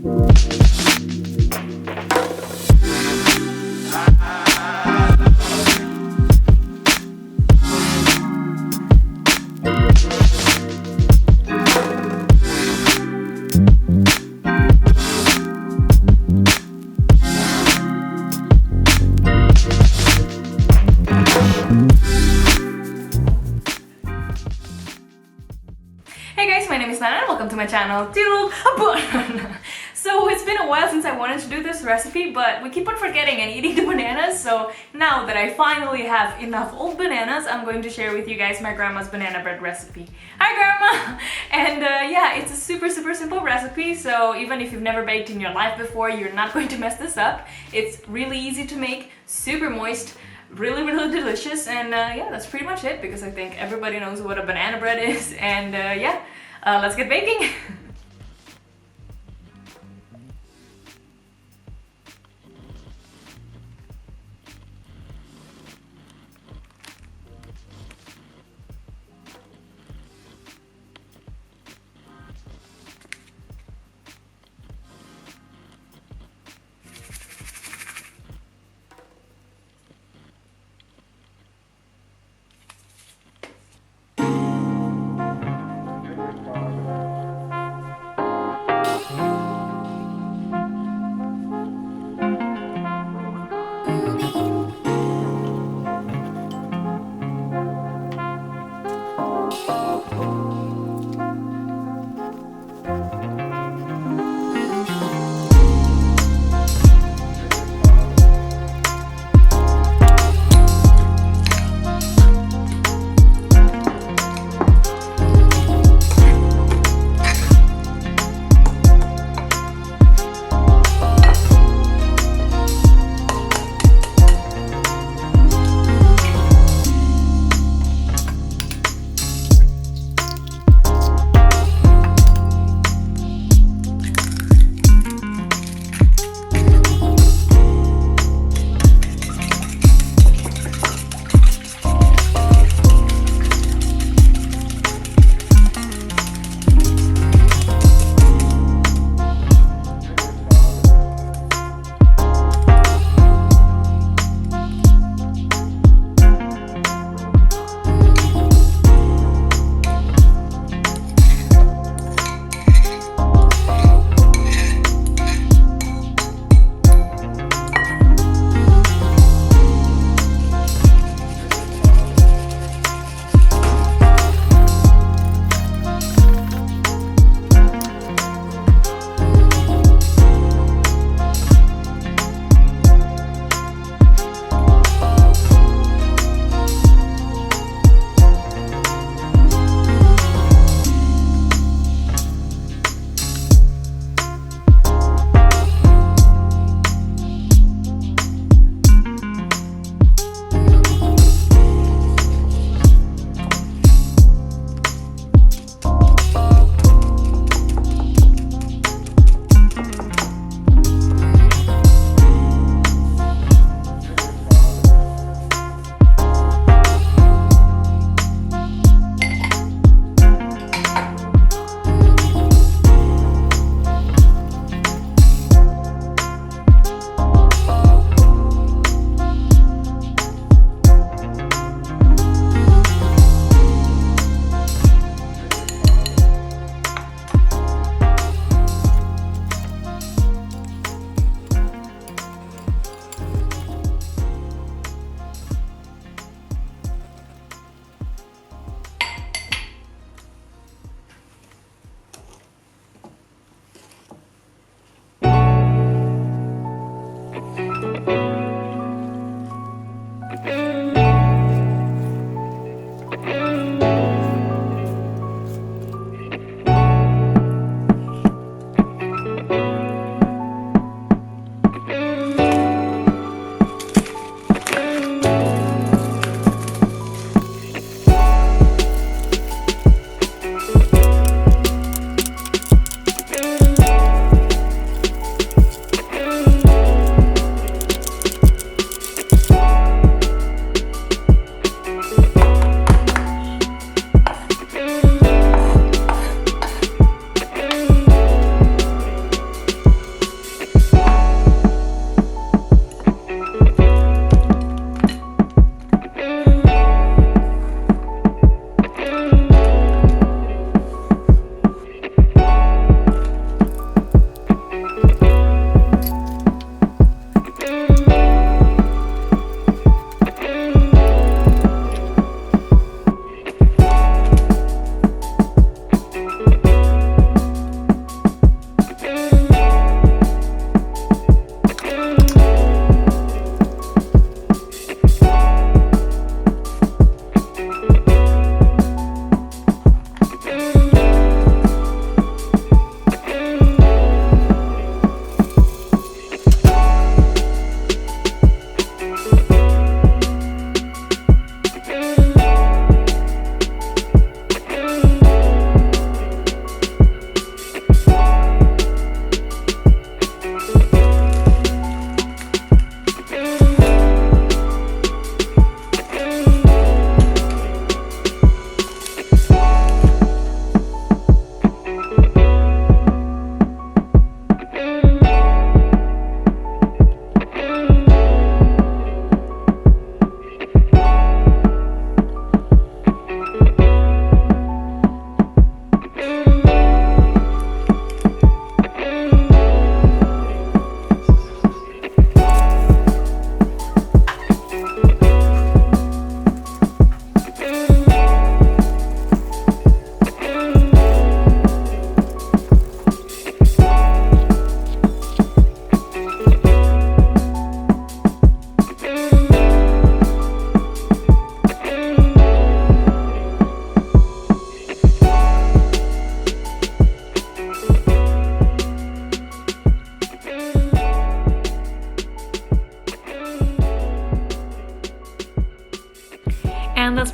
Hey guys, my name is Nana and welcome to my channel, Banane. So it's been a while since I wanted to do this recipe, but we keep on forgetting and eating the bananas. So now that I finally have enough old bananas, I'm going to share with you guys my grandma's banana bread recipe. Hi grandma! And yeah, it's a super simple recipe, so even if you've never baked in your life before, you're not going to mess this up. It's really easy to make, super moist, really delicious, and yeah, that's pretty much it, because I think everybody knows what a banana bread is. And yeah, let's get baking.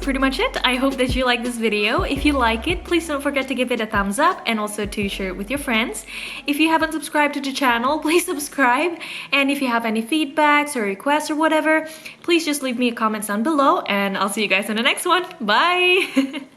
pretty much it. I hope that you like this video. If you like it, please don't forget to give it a thumbs up and also to share it with your friends. If you haven't subscribed to the channel, please subscribe. And if you have any feedbacks or requests or whatever, please just leave me a comment down below and I'll see you guys in the next one. Bye!